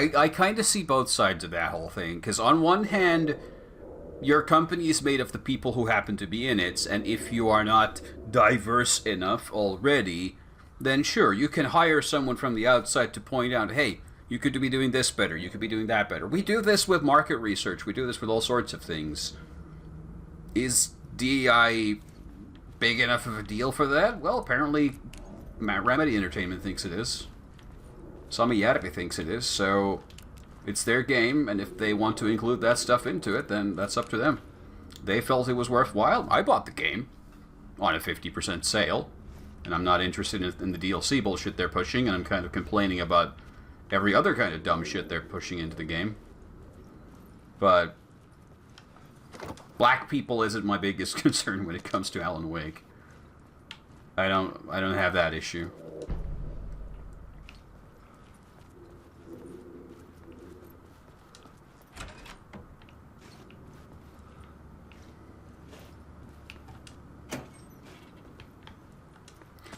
I kind of see both sides of that whole thing, because on one hand, your company is made of the people who happen to be in it, and if you are not diverse enough already, then sure, you can hire someone from the outside to point out, hey, you could be doing this better, you could be doing that better. We do this with market research, we do this with all sorts of things. Is DEI big enough of a deal for that? Well, apparently Remedy Entertainment thinks it is. Sami Järvi thinks it is, so it's their game, and if they want to include that stuff into it, then that's up to them. They felt it was worthwhile. I bought the game on a 50% sale, and I'm not interested in the DLC bullshit they're pushing, and I'm kind of complaining about every other kind of dumb shit they're pushing into the game. But black people isn't my biggest concern when it comes to Alan Wake. I don't have that issue.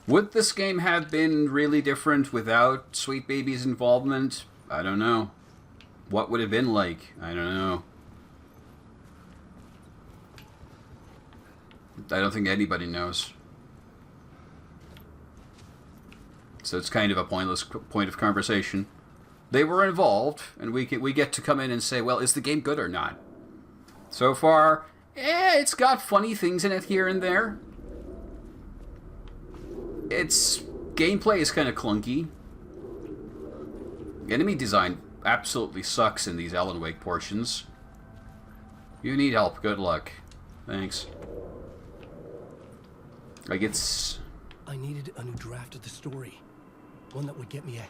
Would this game have been really different without Sweet Baby's involvement? I don't know. What would it have been like? I don't know. I don't think anybody knows. So it's kind of a pointless point of conversation. They were involved, and we get to come in and say, well, is the game good or not? So far, it's got funny things in it here and there. Its gameplay is kind of clunky. Enemy design absolutely sucks in these Alan Wake portions. You need help. Good luck. Thanks. Like, it's... I needed a new draft of the story. One that would get me a...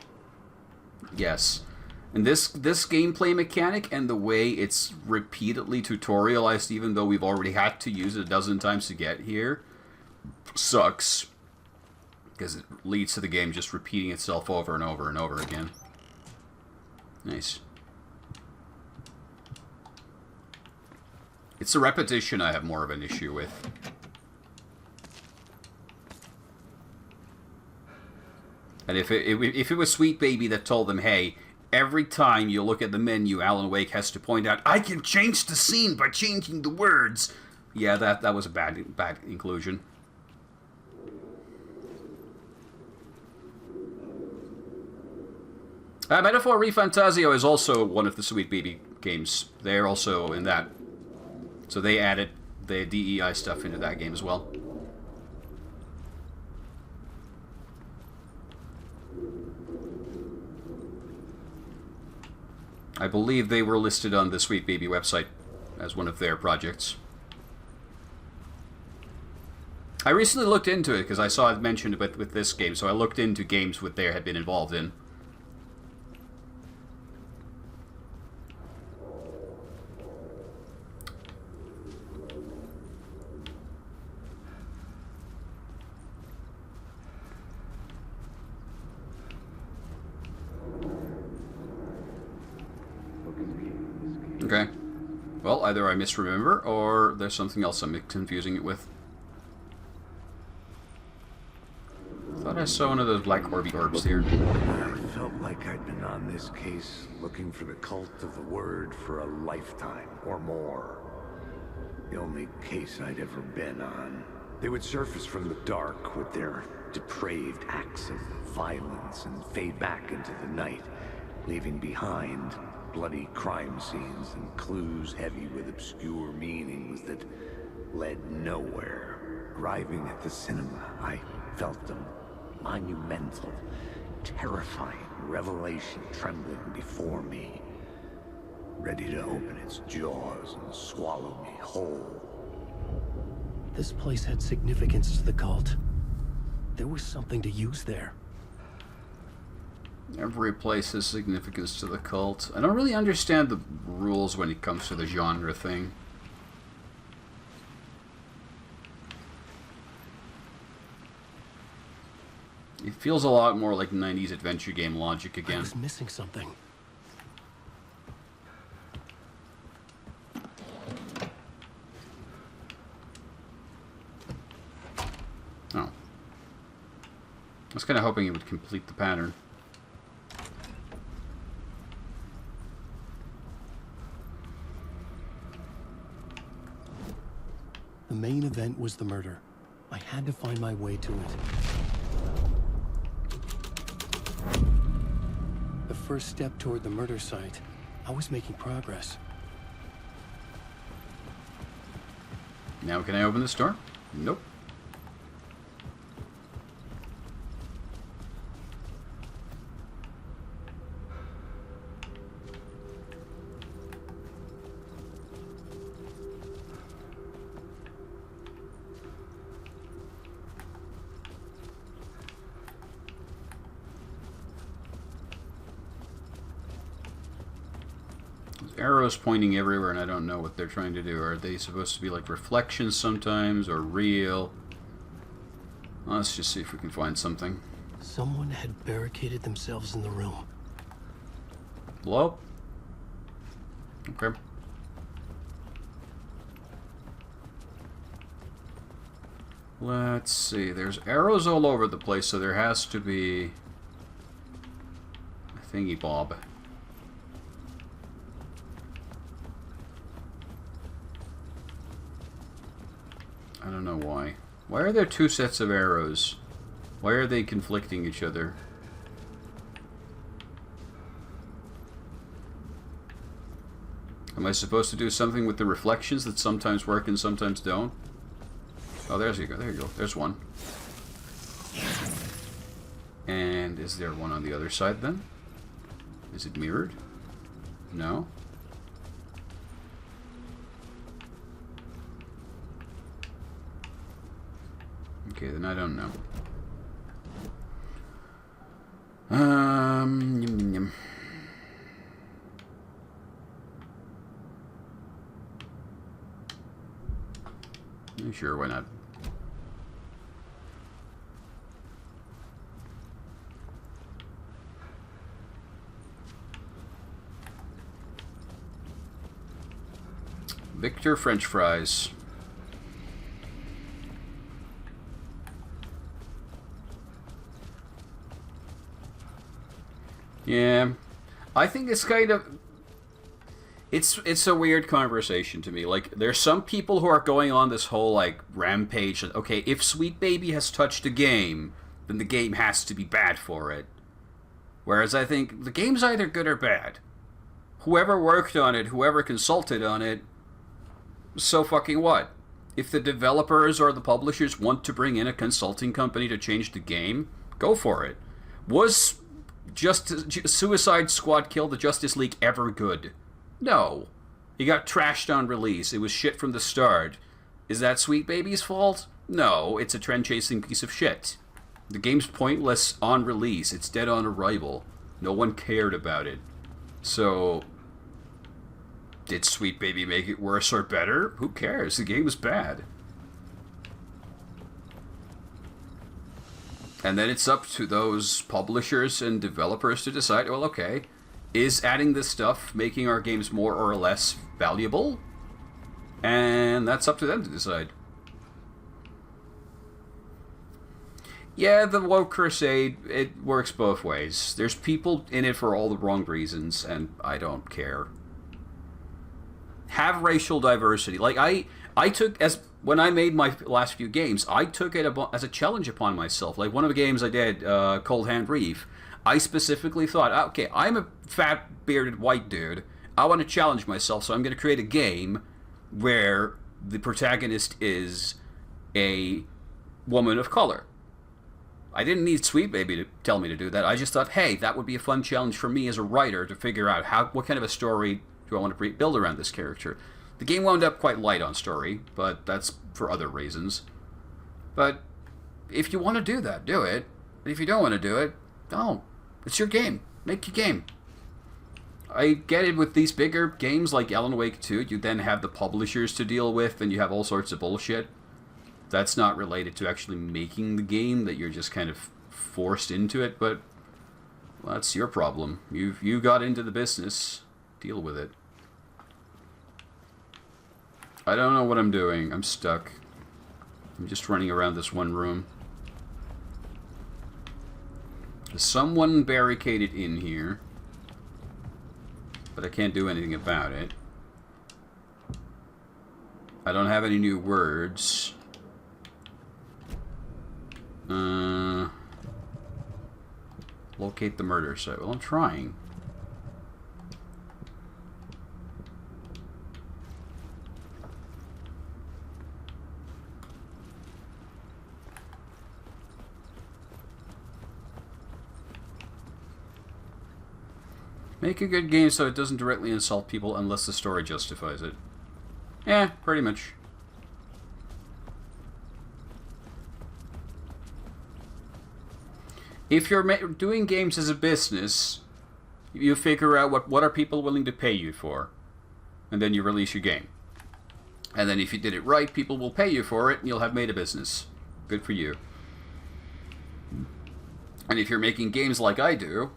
Yes. And this gameplay mechanic and the way it's repeatedly tutorialized, even though we've already had to use it a dozen times to get here, sucks. Because it leads to the game just repeating itself over and over and over again. Nice. It's the repetition I have more of an issue with. And if it was Sweet Baby that told them, hey, every time you look at the menu, Alan Wake has to point out, I can change the scene by changing the words. Yeah, that was a bad inclusion. Metaphor ReFantazio is also one of the Sweet Baby games. They're also in that. So they added the DEI stuff into that game as well. I believe they were listed on the Sweet Baby website as one of their projects. I recently looked into it because I saw it mentioned with this game, so I looked into games what they had been involved in. Okay. Well, either I misremember, or there's something else I'm confusing it with. I thought I saw one of those black orby orbs here. I felt like I'd been on this case looking for the cult of the word for a lifetime or more. The only case I'd ever been on. They would surface from the dark with their depraved acts of violence and fade back into the night, leaving behind bloody crime scenes and clues heavy with obscure meanings that led nowhere. Arriving at the cinema, I felt a monumental, terrifying revelation trembling before me, ready to open its jaws and swallow me whole. This place had significance to the cult. There was something to use there. Every place has significance to the cult. I don't really understand the rules when it comes to the genre thing. It feels a lot more like 90s adventure game logic again. I was missing something. Oh. I was kind of hoping it would complete the pattern. The main event was the murder. I had to find my way to it. The first step toward the murder site. I was making progress. Now can I open this door? Nope. Arrows pointing everywhere, and I don't know what they're trying to do. Are they supposed to be like reflections sometimes, or real? Let's just see if we can find something. Someone had barricaded themselves in the room. Hello? Okay. Let's see. There's arrows all over the place, so there has to be a thingy bob. I don't know why. Why are there two sets of arrows? Why are they conflicting each other? Am I supposed to do something with the reflections that sometimes work and sometimes don't? Oh, there you go. There you go. There's one. And is there one on the other side then? Is it mirrored? No. Okay, then I don't know. Yum, yum, yum. Sure, why not? Victor French fries. Yeah, I think it's kind of... It's a weird conversation to me. Like, there's some people who are going on this whole, like, rampage. Okay, if Sweet Baby has touched a game, then the game has to be bad for it. Whereas I think the game's either good or bad. Whoever worked on it, whoever consulted on it, so fucking what? If the developers or the publishers want to bring in a consulting company to change the game, go for it. Was Suicide Squad Kill the Justice League ever good? No. He got trashed on release. It was shit from the start. Is that Sweet Baby's fault? No, it's a trend-chasing piece of shit. The game's pointless on release. It's dead on arrival. No one cared about it. So, did Sweet Baby make it worse or better? Who cares? The game was bad. And then it's up to those publishers and developers to decide, well, okay, is adding this stuff making our games more or less valuable? And that's up to them to decide. Yeah, the woke crusade, it works both ways. There's people in it for all the wrong reasons, and I don't care. Have racial diversity. Like, I took, as when I made my last few games, I took it as a challenge upon myself. Like, one of the games I did, Cold Hand Reef, I specifically thought, okay, I'm a fat, bearded white dude. I want to challenge myself, so I'm going to create a game where the protagonist is a woman of color. I didn't need Sweet Baby to tell me to do that. I just thought, hey, that would be a fun challenge for me as a writer to figure out what kind of a story do I want to build around this character. The game wound up quite light on story, but that's for other reasons. But if you want to do that, do it. But if you don't want to do it, don't. It's your game. Make your game. I get it with these bigger games like Alan Wake 2. You then have the publishers to deal with, and you have all sorts of bullshit. That's not related to actually making the game, that you're just kind of forced into it, but well, that's your problem. You got into the business. Deal with it. I don't know what I'm doing. I'm stuck. I'm just running around this one room. There's someone barricaded in here, but I can't do anything about it. I don't have any new words. Locate the murder site. Well, I'm trying. Make a good game so it doesn't directly insult people unless the story justifies it. Yeah, pretty much. If you're doing games as a business, you figure out what are people willing to pay you for, and then you release your game. And then if you did it right, people will pay you for it, and you'll have made a business. Good for you. And if you're making games like I do,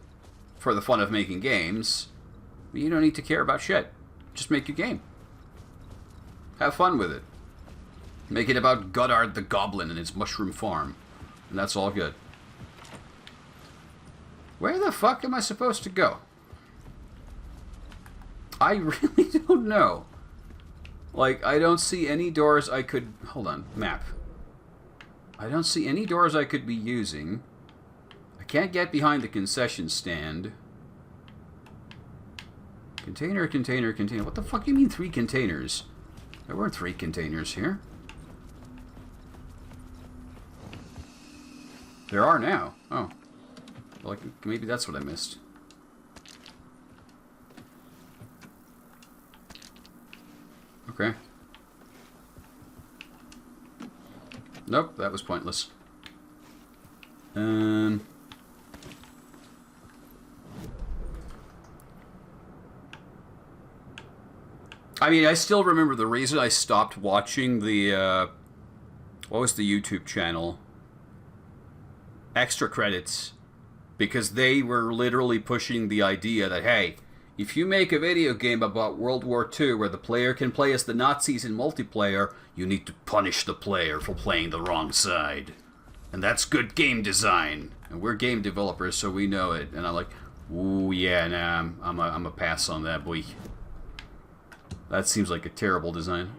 for the fun of making games, you don't need to care about shit. Just make your game. Have fun with it. Make it about Goddard the Goblin and his mushroom farm. And that's all good. Where the fuck am I supposed to go? I really don't know. Like, I don't see any doors I could... Hold on, map. I don't see any doors I could be using. I can't get behind the concession stand. Container, container, container. What the fuck do you mean 3 containers? There weren't 3 containers here. There are now. Oh. Well, maybe that's what I missed. Okay. Nope, that was pointless. I mean, I still remember the reason I stopped watching the, what was the YouTube channel? Extra Credits. Because they were literally pushing the idea that, hey, if you make a video game about World War II where the player can play as the Nazis in multiplayer, you need to punish the player for playing the wrong side. And that's good game design. And we're game developers, so we know it. And I'm like, ooh, yeah, nah, I'm a pass on that, boy. That seems like a terrible design.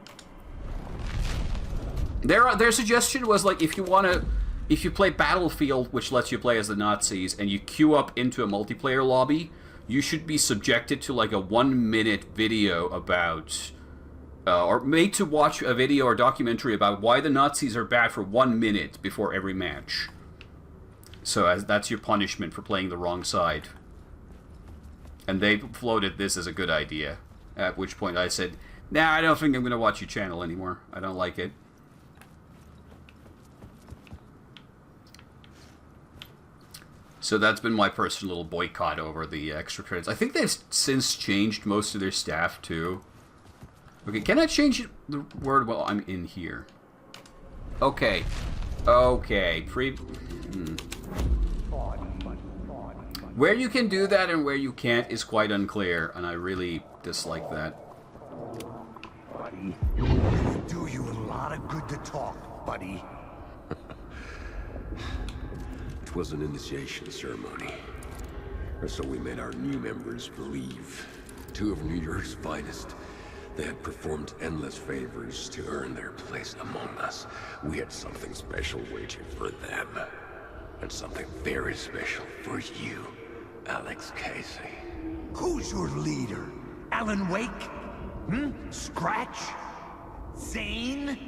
Their suggestion was, like, if you play Battlefield, which lets you play as the Nazis, and you queue up into a multiplayer lobby, you should be subjected to like a 1-minute video about, or made to watch a video or documentary about why the Nazis are bad for 1 minute before every match. So that's your punishment for playing the wrong side. And they floated this as a good idea. At which point I said, nah, I don't think I'm going to watch your channel anymore. I don't like it. So that's been my personal little boycott over the extra credits. I think they've since changed most of their staff, too. Okay, can I change the word while I'm in here? Okay. Okay. Where you can do that and where you can't is quite unclear, and I really dislike that. Buddy, it'll do you a lot of good to talk, buddy. It was an initiation ceremony, or so we made our new members believe. 2 of New York's finest. They had performed endless favors to earn their place among us. We had something special waiting for them. And something very special for you, Alex Casey. Who's your leader? Alan Wake? Scratch? Zane?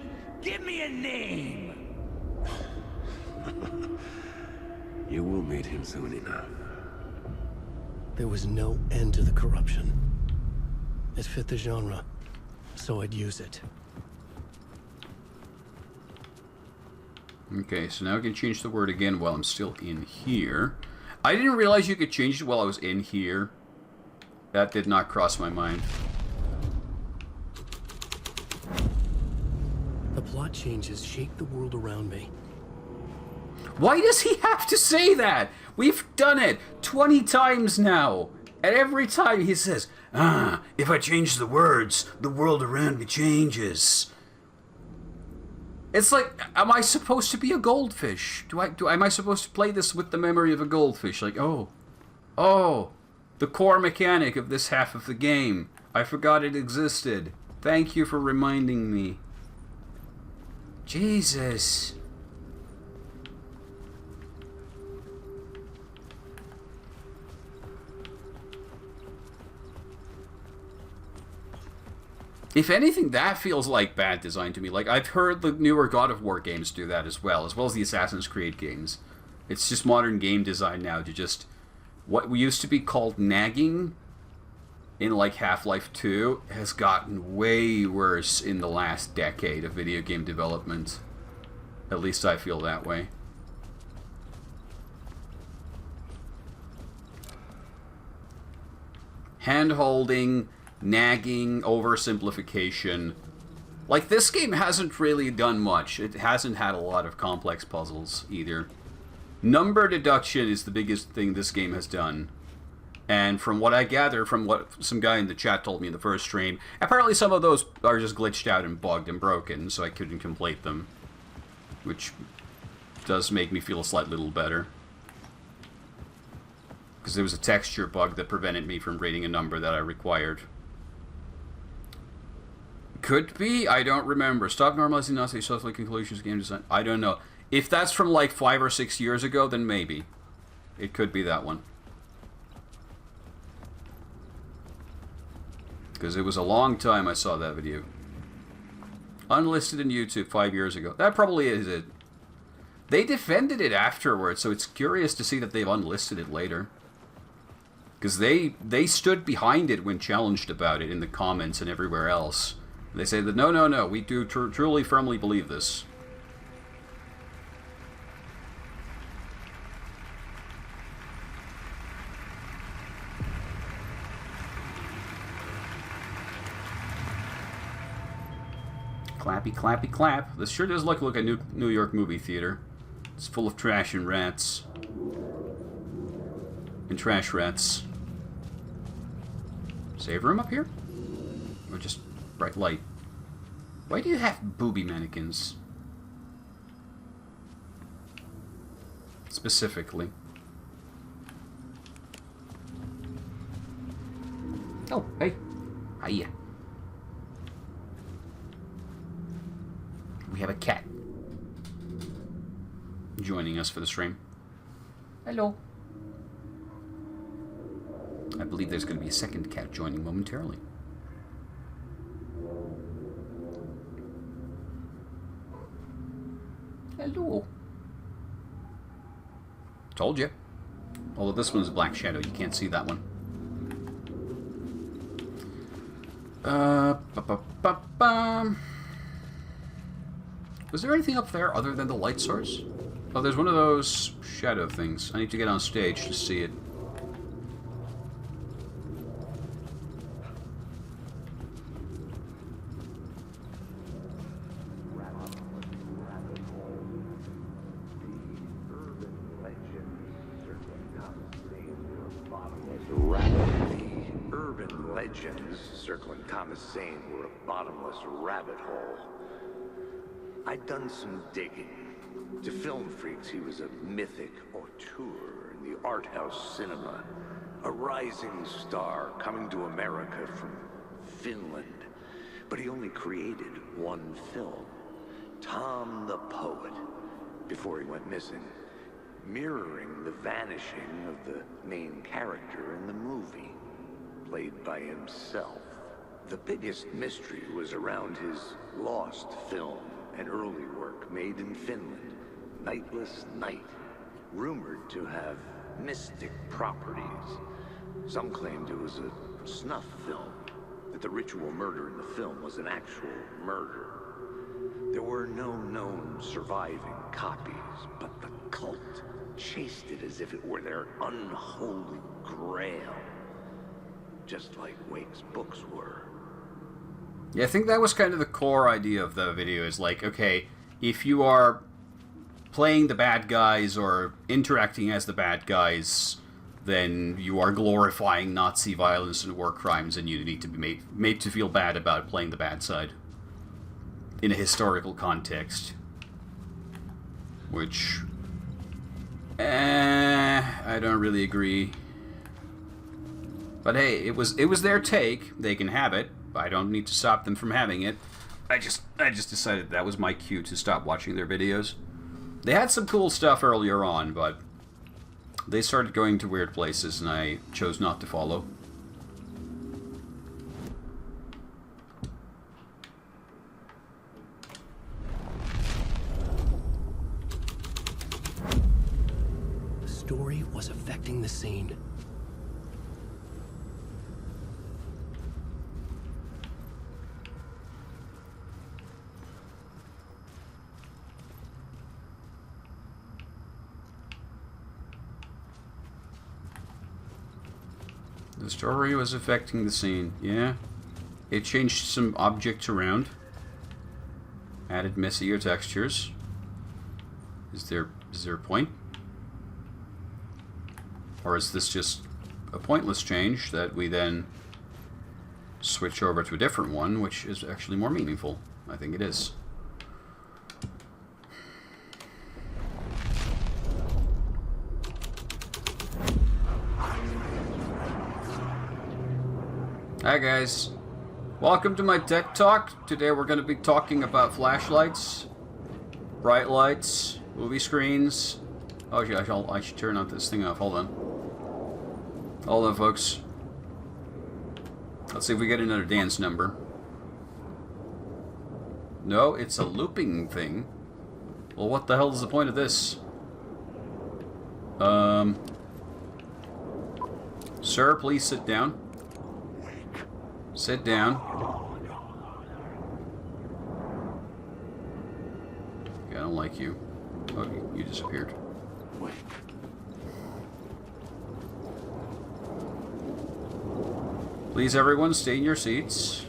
Give me a name! You will meet him soon enough. There was no end to the corruption. It fit the genre, so I'd use it. Okay, so now I can change the word again while I'm still in here. I didn't realize you could change it while I was in here. That did not cross my mind. The plot changes shake the world around me. Why does he have to say that? We've done it 20 times now. And every time he says, if I change the words, the world around me changes. It's like, am I supposed to be a goldfish? Am I supposed to play this with the memory of a goldfish? Like, oh, the core mechanic of this half of the game. I forgot it existed. Thank you for reminding me. Jesus. If anything, that feels like bad design to me. Like, I've heard the newer God of War games do that as well as the Assassin's Creed games. It's just modern game design now to just... What used to be called nagging in, like, Half-Life 2 has gotten way worse in the last decade of video game development. At least I feel that way. Hand-holding... nagging, oversimplification. Like, this game hasn't really done much. It hasn't had a lot of complex puzzles, either. Number deduction is the biggest thing this game has done. And from what I gather, from what some guy in the chat told me in the first stream, apparently some of those are just glitched out and bugged and broken, so I couldn't complete them. Which does make me feel a slight little better. Because there was a texture bug that prevented me from reading a number that I required. Could be? I don't remember. Stop normalizing not say self-like conclusions game design. I don't know. If that's from like 5 or 6 years ago, then maybe. It could be that one. Because it was a long time I saw that video. Unlisted in YouTube 5 years ago. That probably is it. They defended it afterwards, so it's curious to see that they've unlisted it later. Because they stood behind it when challenged about it in the comments and everywhere else. They say that, no, we do truly firmly believe this. Clappy, clappy, clap. This sure does look like a New York movie theater. It's full of trash and rats. And trash rats. Save room up here? Or just bright light? Why do you have booby mannequins? Specifically. Oh, hey. Hiya. We have a cat joining us for the stream. Hello. I believe there's going to be a second cat joining momentarily. Hello. Told you. Although this one's Black Shadow, you can't see that one. Was there anything up there other than the light source? Oh, there's one of those shadow things. I need to get on stage to see it. Circling Thomas Zane were a bottomless rabbit hole. I'd done some digging. To film freaks, he was a mythic auteur in the art house cinema. A rising star coming to America from Finland. But he only created one film, Tom the Poet, before he went missing, mirroring the vanishing of the main character in the movie, played by himself. The biggest mystery was around his lost film, an early work made in Finland, Nightless Night, rumored to have mystic properties. Some claimed it was a snuff film, that the ritual murder in the film was an actual murder. There were no known surviving copies, but the cult chased it as if it were their unholy grail. Just like Wake's books were. Yeah, I think that was kind of the core idea of the video, is like, okay, if you are playing the bad guys or interacting as the bad guys, then you are glorifying Nazi violence and war crimes, and you need to be made to feel bad about playing the bad side in a historical context. Which, I don't really agree. But hey, it was their take. They can have it. I don't need to stop them from having it. I just decided that was my cue to stop watching their videos. They had some cool stuff earlier on, but they started going to weird places, and I chose not to follow. The story was affecting the scene. The story was affecting the scene, yeah. It changed some objects around. Added messier textures. Is there a point? Or is this just a pointless change that we then switch over to a different one, which is actually more meaningful? I think it is. Hi guys, welcome to my tech talk. Today we're going to be talking about flashlights, bright lights, movie screens. Oh yeah, I should turn on this thing off. Hold on, folks. Let's see if we get another dance number. No, it's a looping thing. Well, what the hell is the point of this? Sir, please sit down. Sit down. Okay, I don't like you. Oh, you disappeared. Please, everyone, stay in your seats.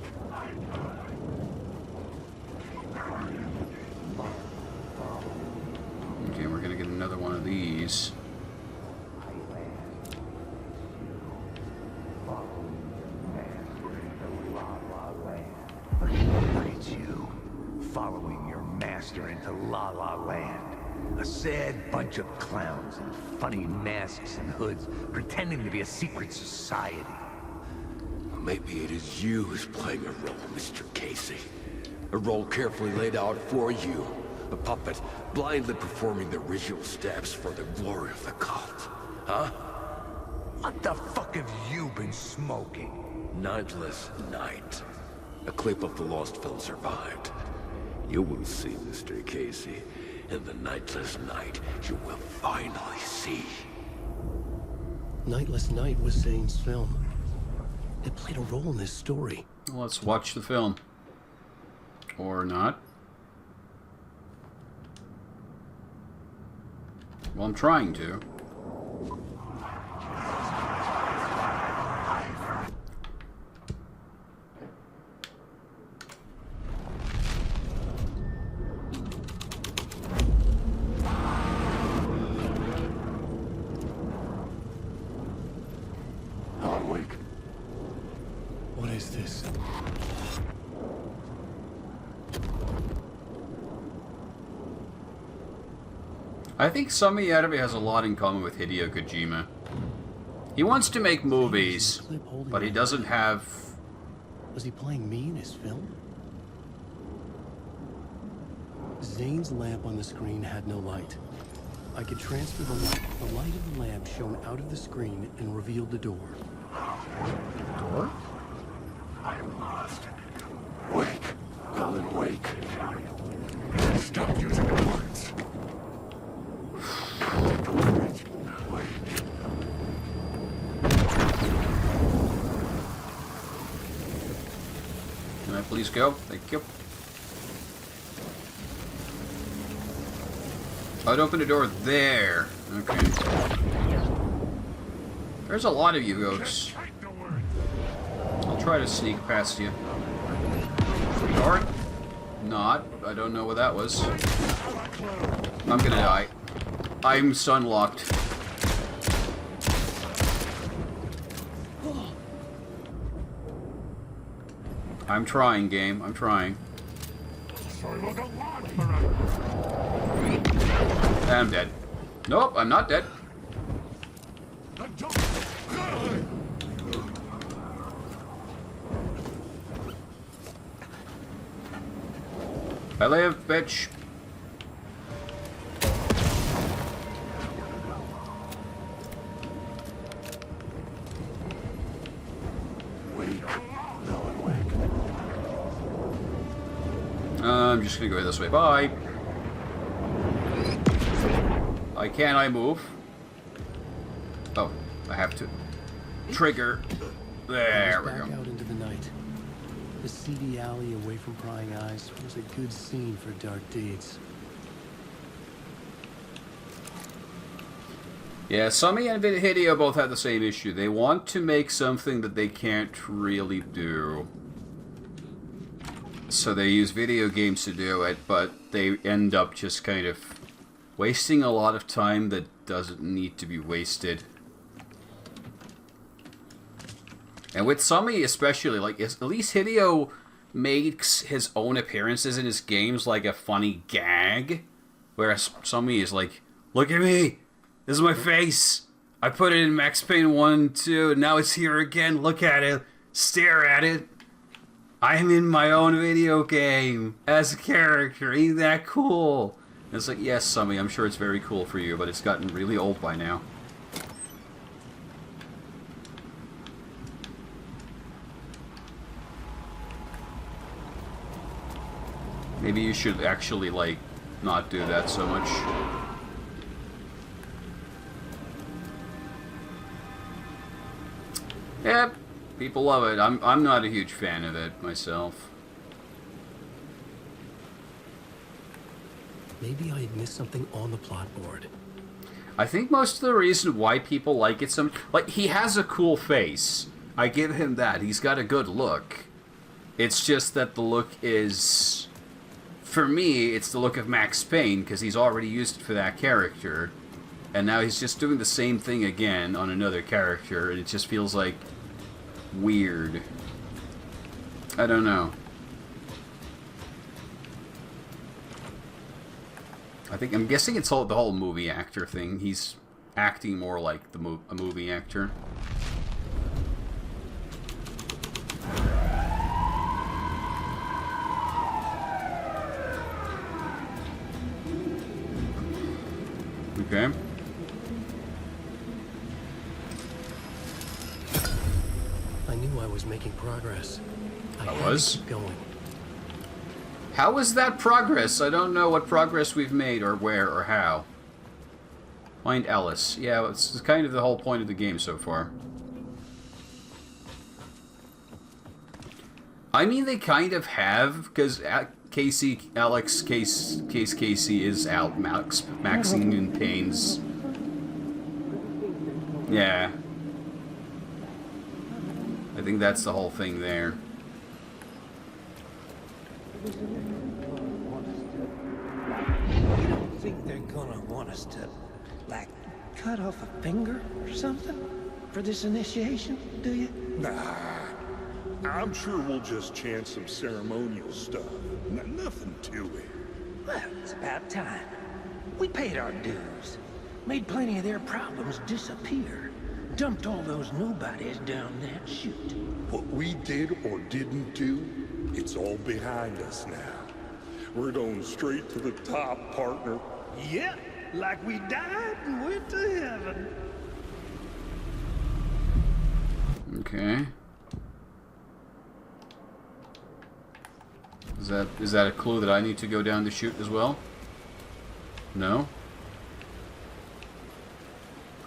Okay, we're gonna get another one of these. Following your master into La La Land. A sad bunch of clowns in funny masks and hoods, pretending to be a secret society. Maybe it is you who's playing a role, Mr. Casey. A role carefully laid out for you. A puppet blindly performing the ritual steps for the glory of the cult. Huh? What the fuck have you been smoking? Nightless Night. A clip of the lost film survived. You will see, Mr. Casey. In the Nightless Night, you will finally see. Nightless Night was Zane's film. It played a role in this story. Well, let's watch the film. Or not. Well, I'm trying to. What is this? I think Sami Yadabe has a lot in common with Hideo Kojima. He wants to make movies, but he doesn't have... Was he playing me in his film? Zane's lamp on the screen had no light. I could transfer the light. The light of the lamp shone out of the screen and revealed the door. Door? I'm lost. Wake. Alan, wake. Stop using words. Can I please go? Thank you. I'd open the door there. Okay. There's a lot of you folks. I'll try to sneak past you. Or not. I don't know what that was. I'm gonna die. I'm sunlocked. I'm trying, game. I'm trying. And I'm dead. Nope, I'm not dead. I live, bitch. I'm just gonna go this way. Bye. Can I move? Oh, I have to trigger. There we go. Back out into the night. The seedy alley away from prying eyes was a good scene for dark deeds. Yeah, Sumi and Hideo both had the same issue. They want to make something that they can't really do. So they use video games to do it, but they end up just kind of wasting a lot of time that doesn't need to be wasted. And with Sumi especially, like, at least Hideo makes his own appearances in his games like a funny gag. Whereas Sumi is like, look at me! This is my face! I put it in Max Payne 1 and 2, and now it's here again. Look at it. Stare at it. I'm in my own video game as a character. Ain't that cool? And it's like, yes, Sumi, I'm sure it's very cool for you, but it's gotten really old by now. Maybe you should actually, like, not do that so much. Yep, people love it. I'm not a huge fan of it myself. Maybe I had missed something on the plot board. I think most of the reason why people like it like, he has a cool face. I give him that. He's got a good look. It's just that the look is, for me, it's the look of Max Payne, because he's already used it for that character. And now he's just doing the same thing again on another character, and it just feels like weird. I don't know. I'm guessing it's the whole movie actor thing. He's acting more like a movie actor. Okay. I knew I was making progress. I had to keep going. How is that progress? I don't know what progress we've made, or where, or how. Find Alice. Yeah, it's kind of the whole point of the game so far. I mean, they kind of have, because Casey is out maxing in pains. Yeah. I think that's the whole thing there. You don't think they're gonna want us to, like, cut off a finger or something for this initiation, do you? Nah. I'm sure we'll just chant some ceremonial stuff. Nothing to it. Well, it's about time. We paid our dues. Made plenty of their problems disappear. Dumped all those nobodies down that chute. What we did or didn't do, it's all behind us now. We're going straight to the top, partner. Yep, like we died and went to heaven. Okay. Is that a clue that I need to go down the chute as well? No?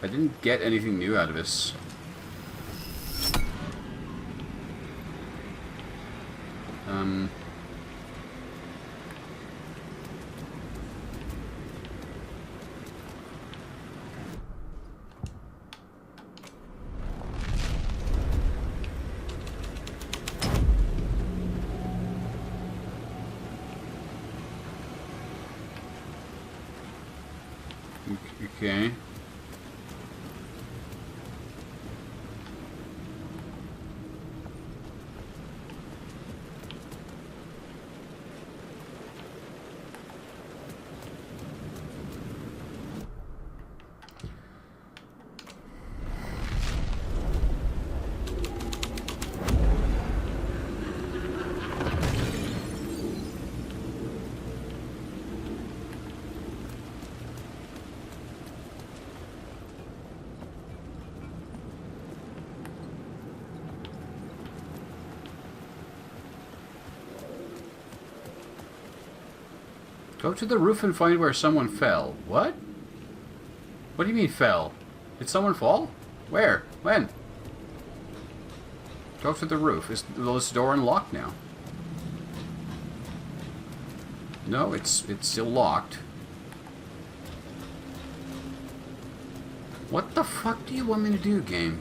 I didn't get anything new out of this. Okay. Go to the roof and find where someone fell. What? What do you mean fell? Did someone fall? Where? When? Go to the roof. Is this door unlocked now? No, it's still locked. What the fuck do you want me to do, game?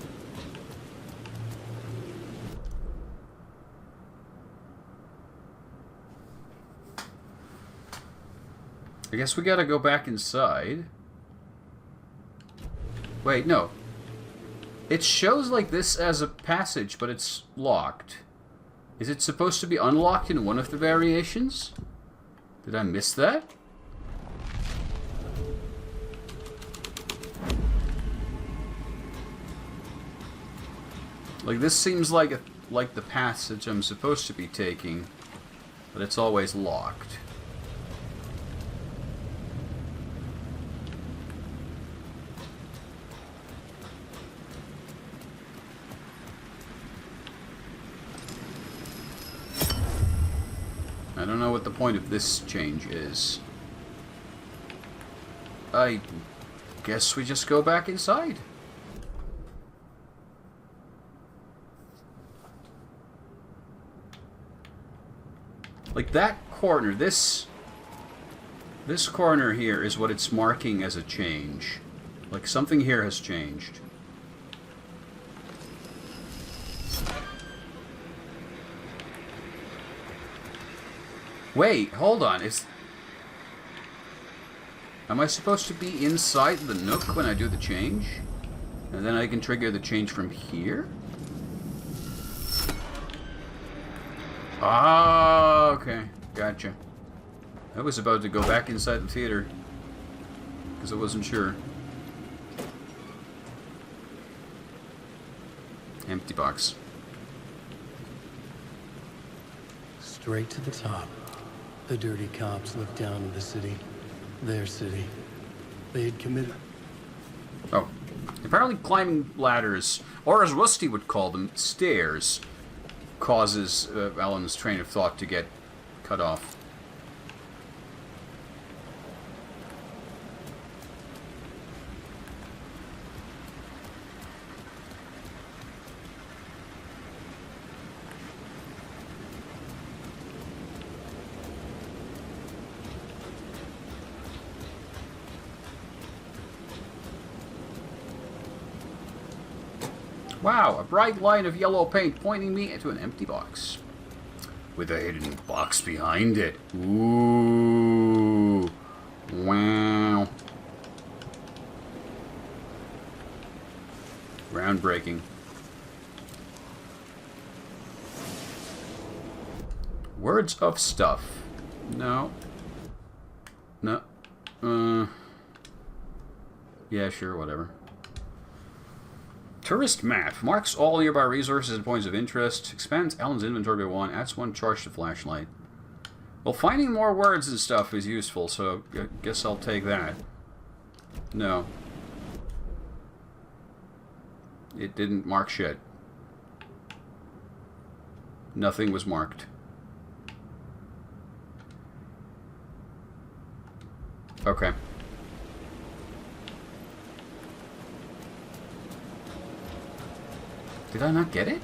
I guess we gotta go back inside. Wait, no. It shows like this as a passage, but it's locked. Is it supposed to be unlocked in one of the variations? Did I miss that? Like, this seems like the passage I'm supposed to be taking, but it's always locked. I don't know what the point of this change is. I guess we just go back inside. Like that corner, this corner here is what it's marking as a change. Like something here has changed. Wait, hold on. Am I supposed to be inside the nook when I do the change? And then I can trigger the change from here? Ah, okay. Gotcha. I was about to go back inside the theater, because I wasn't sure. Empty box. Straight to the top. The dirty cops looked down on the city. Their city. They had committed... Oh. Apparently climbing ladders, or as Rusty would call them, stairs, causes Alan's train of thought to get cut off. Wow, a bright line of yellow paint pointing me into an empty box. With a hidden box behind it. Ooh. Wow. Groundbreaking. Words of stuff. No. No. Yeah, sure, whatever. Tourist map. Marks all nearby resources and points of interest. Expands Alan's inventory by 1. Adds 1 charge to flashlight. Well, finding more words and stuff is useful, so I guess I'll take that. No. It didn't mark shit. Nothing was marked. Okay. Did I not get it?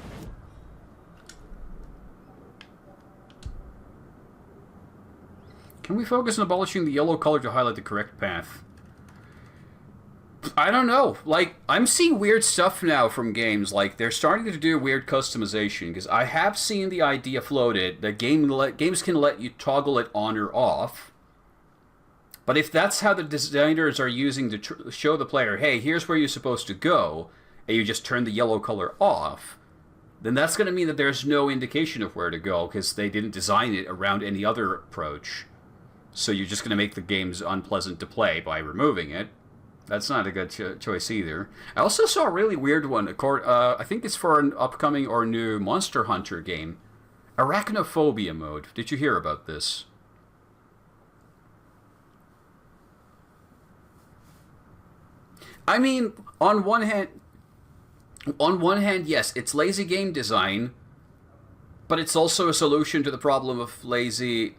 Can we focus on abolishing the yellow color to highlight the correct path? I don't know. Like, I'm seeing weird stuff now from games. Like, they're starting to do weird customization. Because I have seen the idea floated that games can let you toggle it on or off. But if that's how the designers are using to show the player, hey, here's where you're supposed to go, and you just turn the yellow color off, then that's going to mean that there's no indication of where to go, because they didn't design it around any other approach. So you're just going to make the games unpleasant to play by removing it. That's not a good choice either. I also saw a really weird one. I think it's for an upcoming or new Monster Hunter game. Arachnophobia mode. Did you hear about this? I mean, on one hand, yes, it's lazy game design, but it's also a solution to the problem of lazy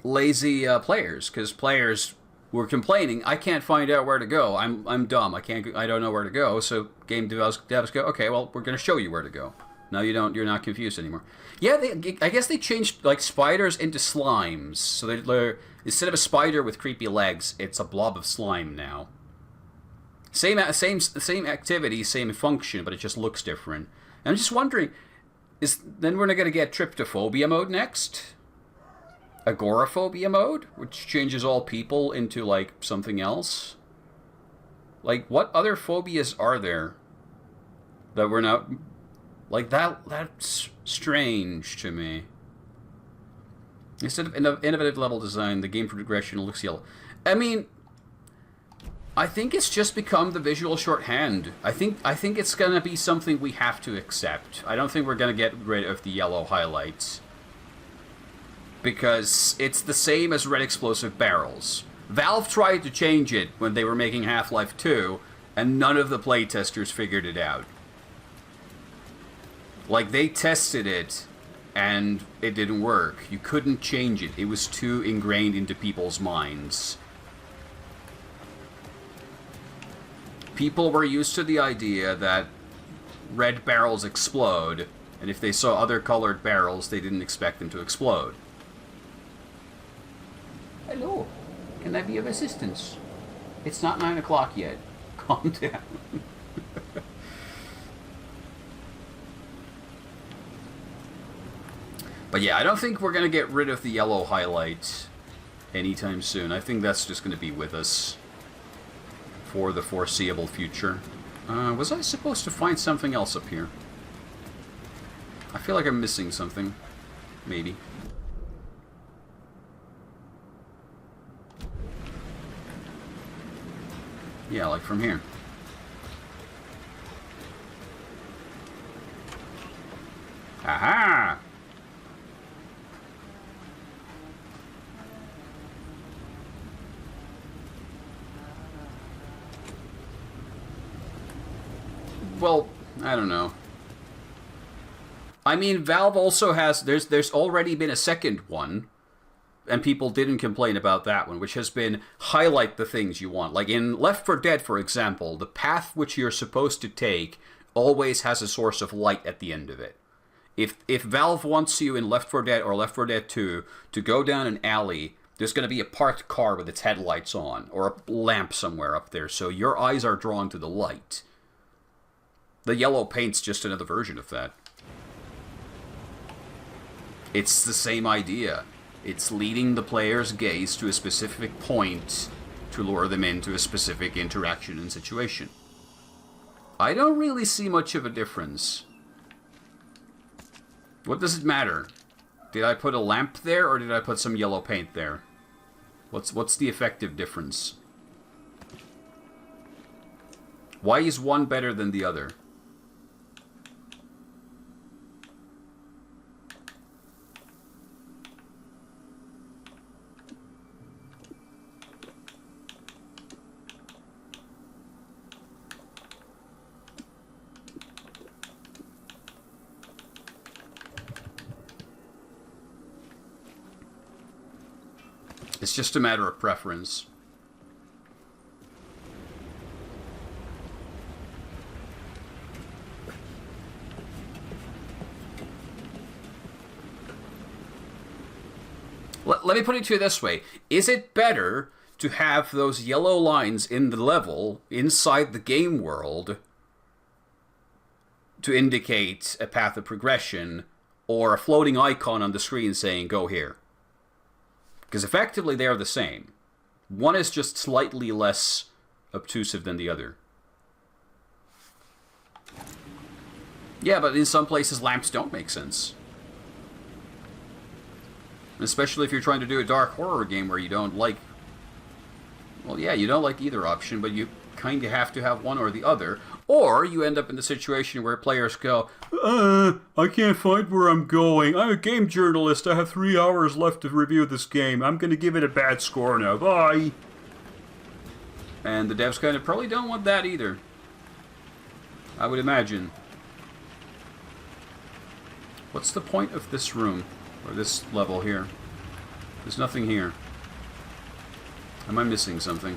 lazy players, because players were complaining, I can't find out where to go. I'm dumb. I don't know where to go. So game devs go, okay, well, we're going to show you where to go. Now you're not confused anymore. Yeah, I guess they changed like spiders into slimes. So instead of a spider with creepy legs, it's a blob of slime now. Same activity, same function, but it just looks different. And I'm just wondering, then we're not going to get tryptophobia mode next? Agoraphobia mode, which changes all people into like something else? Like, what other phobias are there that we're not... Like, that's strange to me. Instead of innovative level design, the game progression looks yellow. I mean, I think it's just become the visual shorthand. I think it's going to be something we have to accept. I don't think we're going to get rid of the yellow highlights. Because it's the same as red explosive barrels. Valve tried to change it when they were making Half-Life 2, and none of the playtesters figured it out. Like, they tested it, and it didn't work. You couldn't change it. It was too ingrained into people's minds. People were used to the idea that red barrels explode, and if they saw other colored barrels, they didn't expect them to explode. Hello. Can I be of assistance? It's not 9 o'clock yet. Calm down. But yeah, I don't think we're going to get rid of the yellow highlight anytime soon. I think that's just going to be with us for the foreseeable future. Was I supposed to find something else up here? I feel like I'm missing something. Maybe. Yeah, like from here. Aha! Well, I don't know. I mean, Valve also has... There's already been a second one, and people didn't complain about that one, which has been highlight the things you want. Like in Left 4 Dead, for example, the path which you're supposed to take always has a source of light at the end of it. If Valve wants you in Left 4 Dead or Left 4 Dead 2 to go down an alley, there's going to be a parked car with its headlights on, or a lamp somewhere up there, so your eyes are drawn to the light. The yellow paint's just another version of that. It's the same idea. It's leading the player's gaze to a specific point to lure them into a specific interaction and situation. I don't really see much of a difference. What does it matter? Did I put a lamp there, or did I put some yellow paint there? What's the effective difference? Why is one better than the other? It's just a matter of preference. Let me put it to you this way. Is it better to have those yellow lines in the level, inside the game world, to indicate a path of progression, or a floating icon on the screen saying, go here? Because effectively they are the same. One is just slightly less obtrusive than the other. Yeah, but in some places lamps don't make sense. Especially if you're trying to do a dark horror game where you don't like... Well, yeah, you don't like either option, but you kind of have to have one or the other. Or you end up in the situation where players go, I can't find where I'm going. I'm a game journalist. I have 3 hours left to review this game. I'm going to give it a bad score now. Bye. And the devs kind of probably don't want that either. I would imagine. What's the point of this room? Or this level here? There's nothing here. Am I missing something?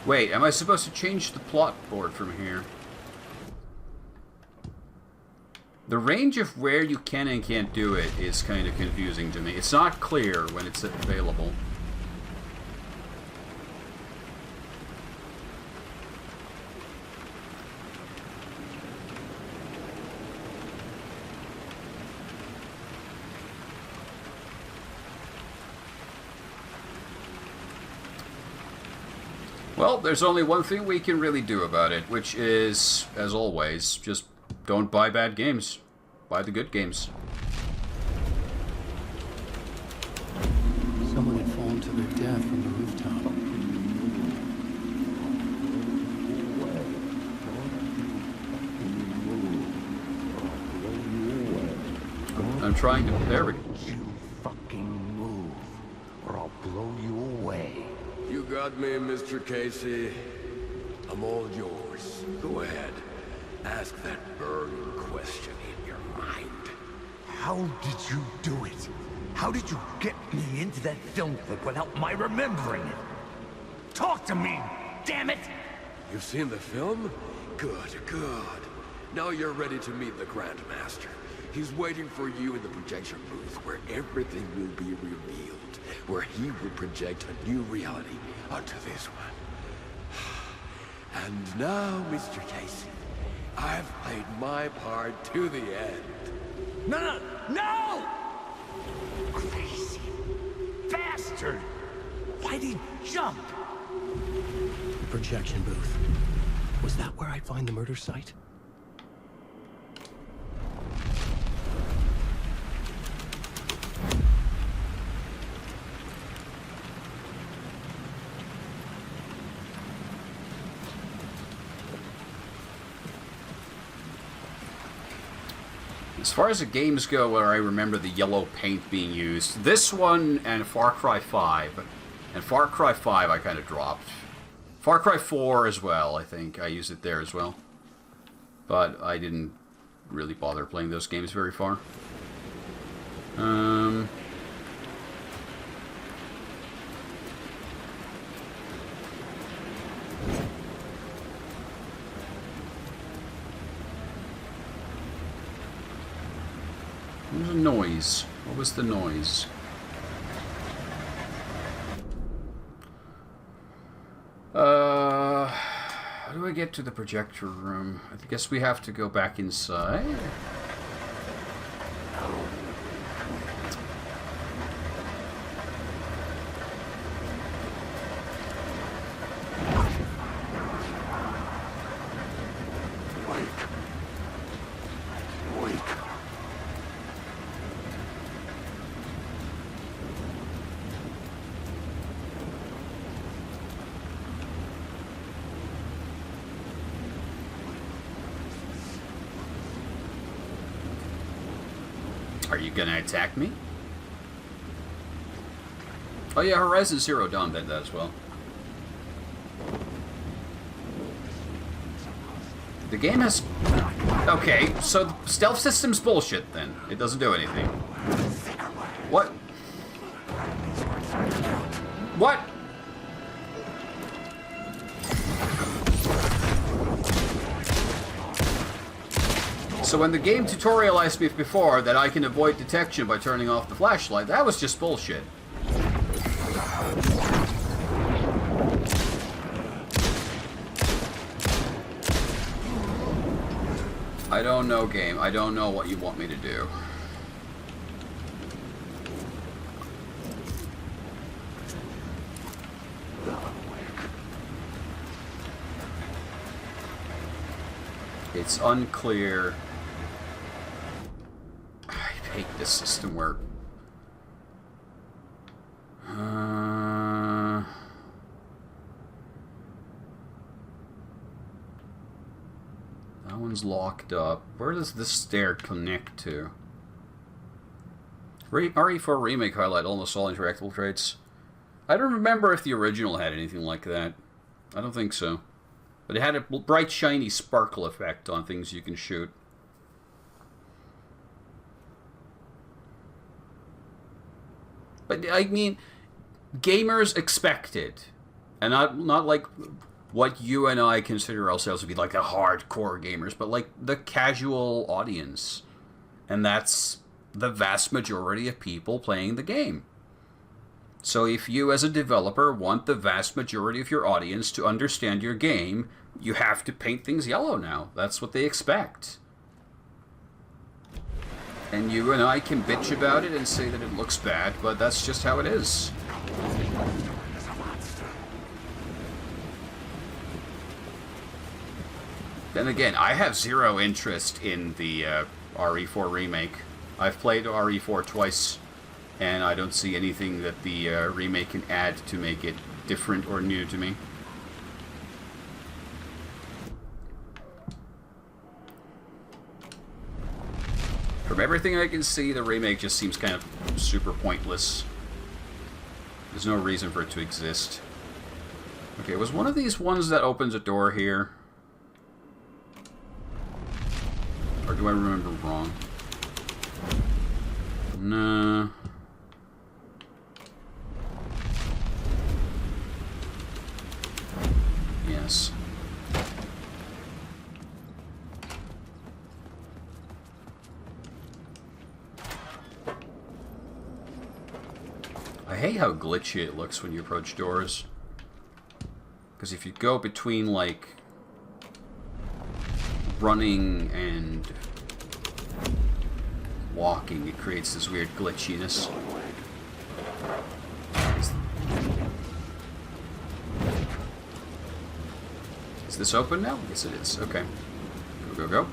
Wait, am I supposed to change the plot board from here? The range of where you can and can't do it is kind of confusing to me. It's not clear when it's available. Well, there's only one thing we can really do about it, which is, as always, just don't buy bad games. Buy the good games. Someone had fallen to their death from the rooftop. I'm trying to... There we go. You fucking move, or I'll blow you away. You got me, Mr. Casey. I'm all yours. Go ahead. Ask that burning question in your mind. How did you do it? How did you get me into that film clip without my remembering it? Talk to me, damn it! You've seen the film? Good, good. Now you're ready to meet the Grandmaster. He's waiting for you in the projection booth where everything will be revealed, where he will project a new reality onto this one. And now, Mr. Casey, I've played my part to the end. No! Crazy bastard! Why'd he jump? The projection booth. Was that where I'd find the murder site? As far as the games go where I remember the yellow paint being used, this one and Far Cry 5. And Far Cry 5 I kind of dropped. Far Cry 4 as well, I think. I used it there as well. But I didn't really bother playing those games very far. What was the noise? What was the noise? How do I get to the projector room? I guess we have to go back inside. Are you gonna attack me? Oh yeah, Horizon Zero Dawn did that as well. The game has... Okay, so the stealth system's bullshit then. It doesn't do anything. What? What? So when the game tutorialized me before that I can avoid detection by turning off the flashlight, that was just bullshit. I don't know, game. I don't know what you want me to do. It's unclear. I hate this system where... That one's locked up. Where does this stair connect to? RE4 Remake highlight almost all interactable traits. I don't remember if the original had anything like that. I don't think so. But it had a bright, shiny sparkle effect on things you can shoot. But, I mean, gamers expect it. And not like what you and I consider ourselves to be like the hardcore gamers, but like the casual audience. And that's the vast majority of people playing the game. So if you as a developer want the vast majority of your audience to understand your game, you have to paint things yellow now. That's what they expect. And you and I can bitch about it and say that it looks bad, but that's just how it is. Then again, I have zero interest in the RE4 remake. I've played RE4 twice, and I don't see anything that the remake can add to make it different or new to me. From everything I can see, the remake just seems kind of super pointless. There's no reason for it to exist. Okay, was one of these ones that opens a door here? Or do I remember wrong? No. Yes. I hate how glitchy it looks when you approach doors. Because if you go between, like, running and walking, it creates this weird glitchiness. Is this open now? Yes, it is. Okay. Go, go, go.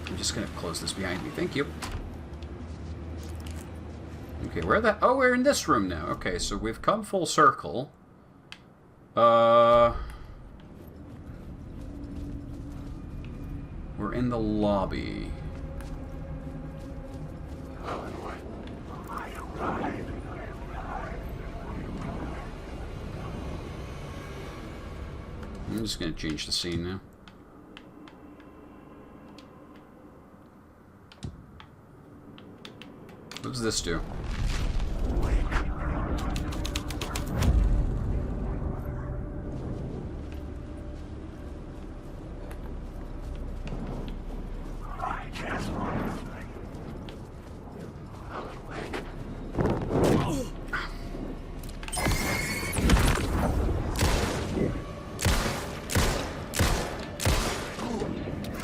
I'm just going to close this behind me. Thank you. Okay, where the... Oh, we're in this room now. Okay, so we've come full circle. We're in the lobby. I'm just going to change the scene now. What does this do?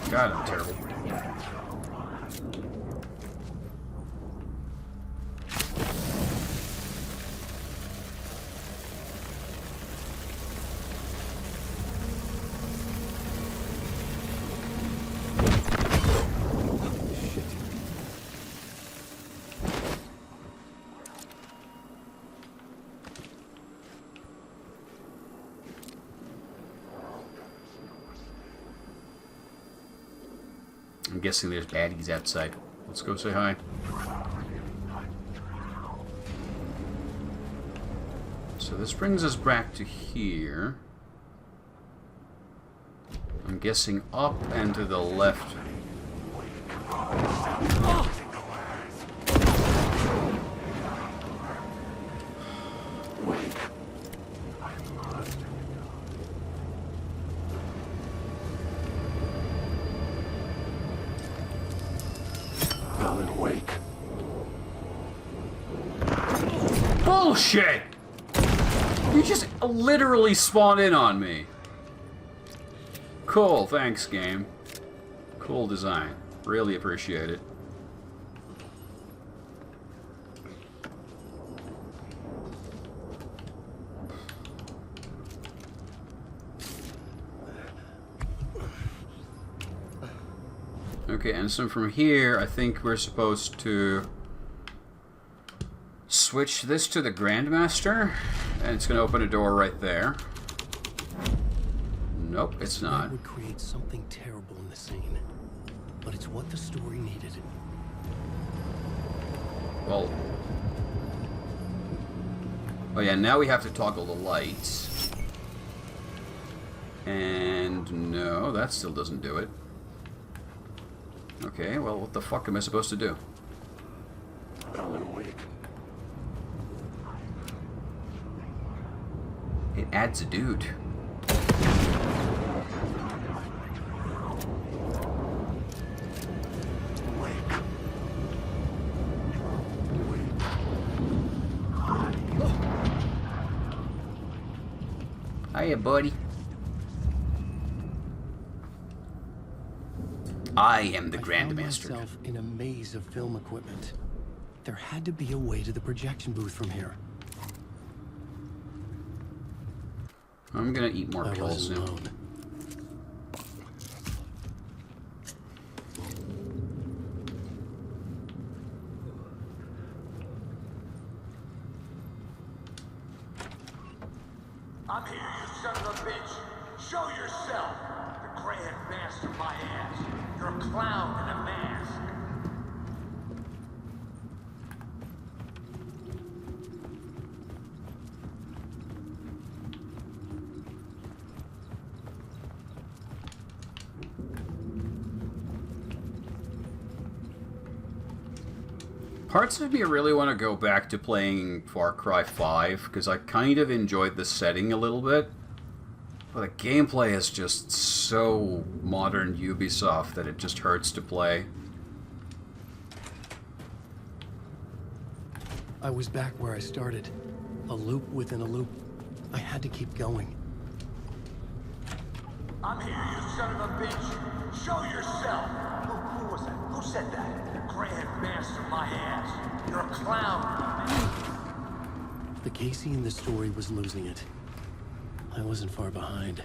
God, I'm terrible. I'm guessing there's baddies outside. Let's go say hi. So this brings us back to here. I'm guessing up and to the left. Bullshit! You just literally spawned in on me. Cool, thanks, game. Cool design. Really appreciate it. Okay, and so from here, I think we're supposed to switch this to the Grandmaster, and it's going to open a door right there. Nope, it's not. That would create something terrible in the scene, but it's what the story needed. Well, Oh yeah, now we have to toggle the lights. And no, that still doesn't do it. Okay, well, what the fuck am I supposed to do? Alan Wake. It adds a dude. Hiya, buddy. I am the I Grand found Master. myself in a maze of film equipment. There had to be a way to the projection booth from here. I'm gonna eat more I pills wasn't now. alone. I'm here, you son of a bitch. Show yourself. The Grand Master my ass. You're a clown in a mask. Parts of me really want to go back to playing Far Cry 5, because I kind of enjoyed the setting a little bit. But the gameplay is just so modern Ubisoft that it just hurts to play. I was back where I started. A loop within a loop. I had to keep going. I'm here, you son of a bitch. Show yourself. Who was that? Who said that? The Grand Master my ass. You're a clown. The Casey in the story was losing it. I wasn't far behind.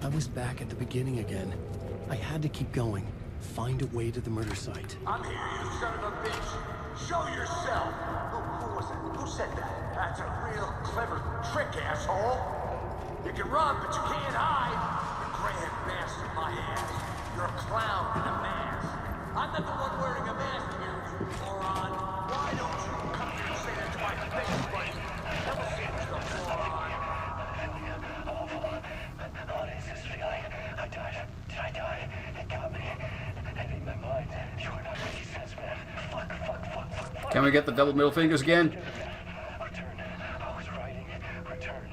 I was back at the beginning again. I had to keep going. Find a way to the murder site. I'm here, you son of a bitch. Show yourself. Who was that? Who said that? That's a real clever trick, asshole. You can run, but you can't hide. The Grand Master my ass. You're a clown in a mask. I'm not the one wearing a mask here, you moron. Why don't you come here and say that to my face, buddy? Never say it to the moron. What is this feeling? I died. Did I die? It got me. It ate my mind. You are not making sense, man. Fuck. Can we get the double middle fingers again? Return. I was writing. Return.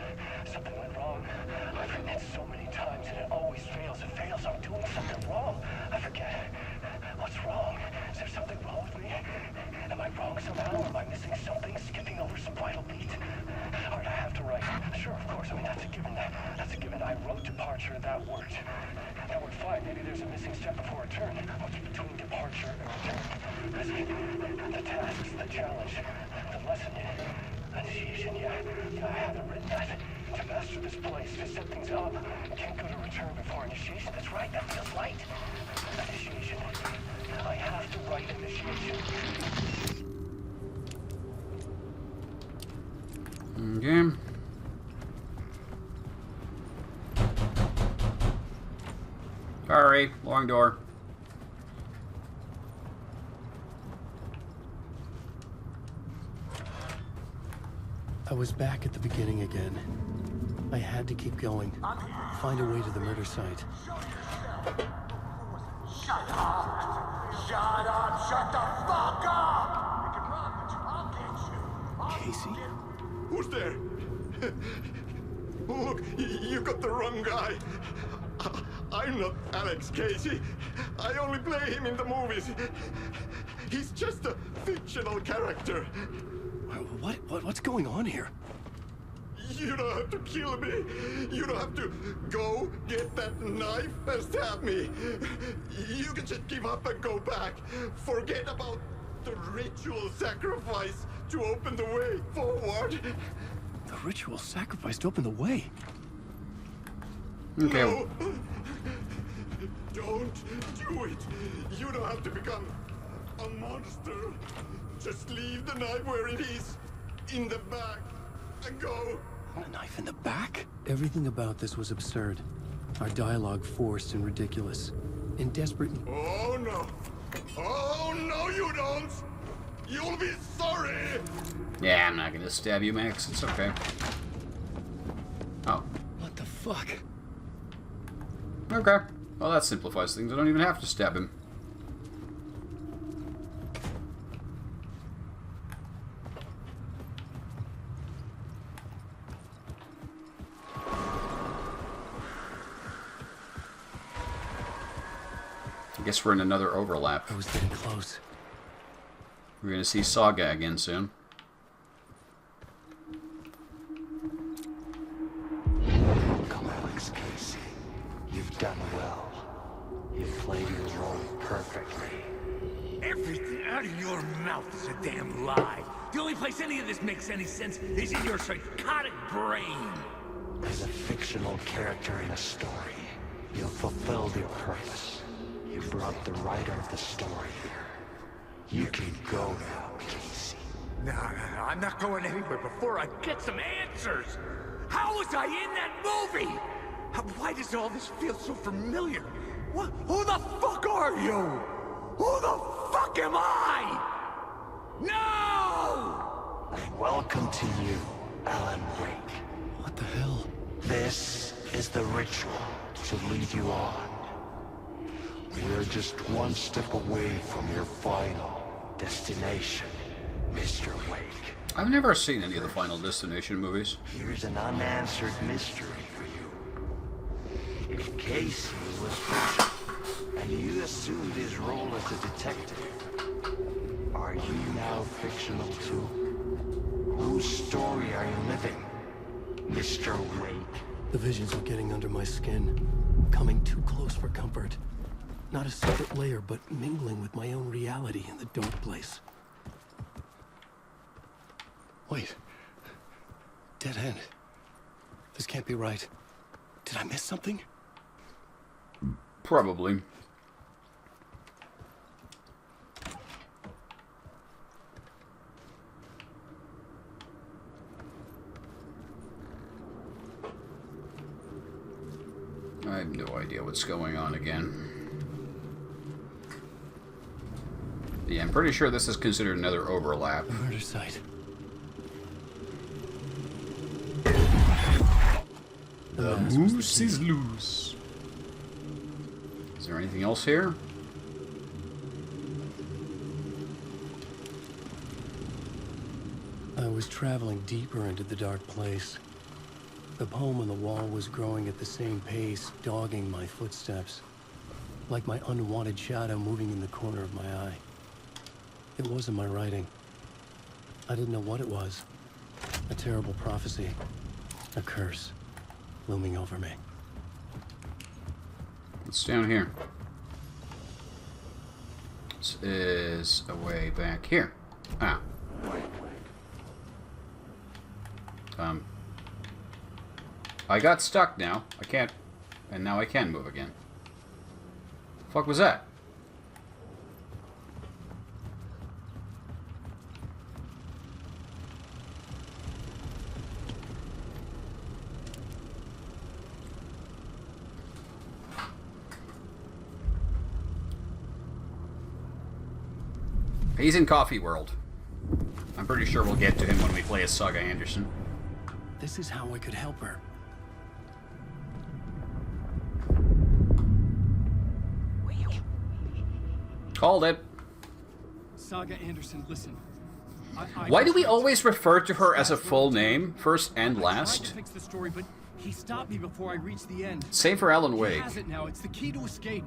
Something went wrong. I've written it so many times and it always fails. It fails. I'm doing something wrong. I forget. What's wrong? Is there something wrong with me? Am I wrong somehow? Am I missing something? Skipping over some vital beat? Alright, I have to write. Sure, of course. I mean, that's a given. That's a given. I wrote departure. That worked. That worked fine. Maybe there's a missing step before return. What's between departure and return? I see. The tasks, the challenge, the lesson, initiation. Yeah, I haven't written that. To master this place, to set things up. Can't go to return before initiation. That's right. That feels light. Initiation. I have to write initiation. Okay. Sorry, long door. I was back at the beginning again. I had to keep going. Find a way to the murder site. Shut up! Shut up! Shut the fuck up! You can run, but I'll get you. Casey? Who's there? Look, you got the wrong guy. I'm not Alex Casey. I only play him in the movies. He's just a fictional character. What's going on here? You don't have to kill me. You don't have to go get that knife and stab me. You can just give up and go back. Forget about the ritual sacrifice to open the way forward. The ritual sacrifice to open the way. Okay. No. Don't do it. You don't have to become a monster. Just leave the knife where it is, in the back, and go. A knife in the back? Everything about this was absurd. Our dialogue forced and ridiculous. In desperate... Oh no! Oh no, you don't! You'll be sorry! Yeah, I'm not gonna stab you, Max. It's okay. Oh. What the fuck? Okay. Well, that simplifies things. I don't even have to stab him. I guess we're in another overlap. I was getting close. We're gonna see Saga again soon. Come, Alex Casey. You've done well. You've played your role perfectly. Everything out of your mouth is a damn lie. The only place any of this makes any sense is in your psychotic brain. As a fictional character in a story, you've fulfilled your purpose. You brought the writer of the story here. You can go now, Casey. No, I'm not going anywhere before I get some answers. How was I in that movie? Why does all this feel so familiar? What? Who the fuck are you? Who the fuck am I? No! And welcome to you, Alan Wake. What the hell? This is the ritual to lead you on. We're just one step away from your final destination, Mr. Wake. I've never seen any of the Final Destination movies. Here's an unanswered mystery for you. If Casey was fictional, and you assumed his role as a detective, are you now fictional too? Whose story are you living, Mr. Wake? The visions are getting under my skin. Coming too close for comfort. Not a separate layer, but mingling with my own reality in the dark place. Wait. Dead end. This can't be right. Did I miss something? Probably. I have no idea what's going on again. Yeah, I'm pretty sure this is considered another overlap. A murder site. The moose is loose. Is there anything else here? I was traveling deeper into the dark place. The poem on the wall was growing at the same pace, dogging my footsteps. Like my unwanted shadow moving in the corner of my eye. It wasn't my writing. I didn't know what it was. A terrible prophecy. A curse. Looming over me. What's down here? This is a way back here. Ah. I got stuck now. I can't... And now I can move again. The fuck was that? He's in Coffee World. I'm pretty sure we'll get to him when we play as Saga Anderson. This is how I could help her. Called it. Saga Anderson, listen. Why do we always refer to her as a full name, first and I tried to last? fix the story, but he stopped me before I reached the end. Same for Alan He Wake. has it now. It's the key to escape.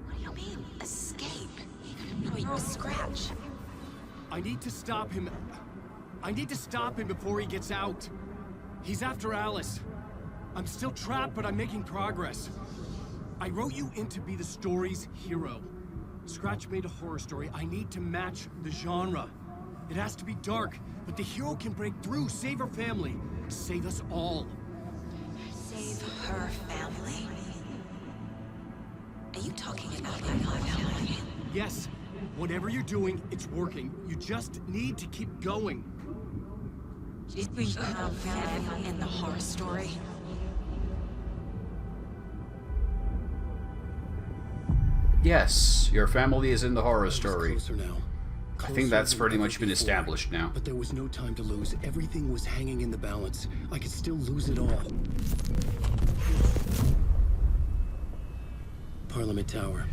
What do you mean, escape? No, you're a scratch. I need to stop him. I need to stop him before he gets out. He's after Alice. I'm still trapped, but I'm making progress. I wrote you in to be the story's hero. Scratch made a horror story. I need to match the genre. It has to be dark, but the hero can break through, save her family, save us all. Save her family? Are you talking about my family? Yes, whatever you're doing, it's working. You just need to keep going. Her family in the horror story? Yes, your family is in the horror story. Closer now. I think that's pretty much been established now. But there was no time to lose. Everything was hanging in the balance. I could still lose it all. Parliament Tower.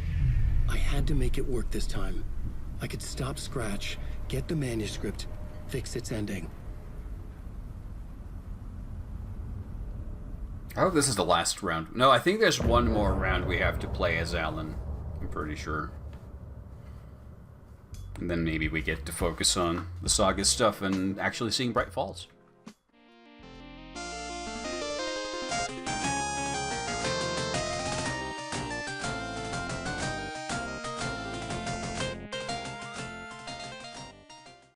I had to make it work this time. I could stop Scratch, get the manuscript, fix its ending. I hope this is the last round. No, I think there's one more round we have to play as Alan. I'm pretty sure. And then maybe we get to focus on the saga stuff and actually seeing Bright Falls.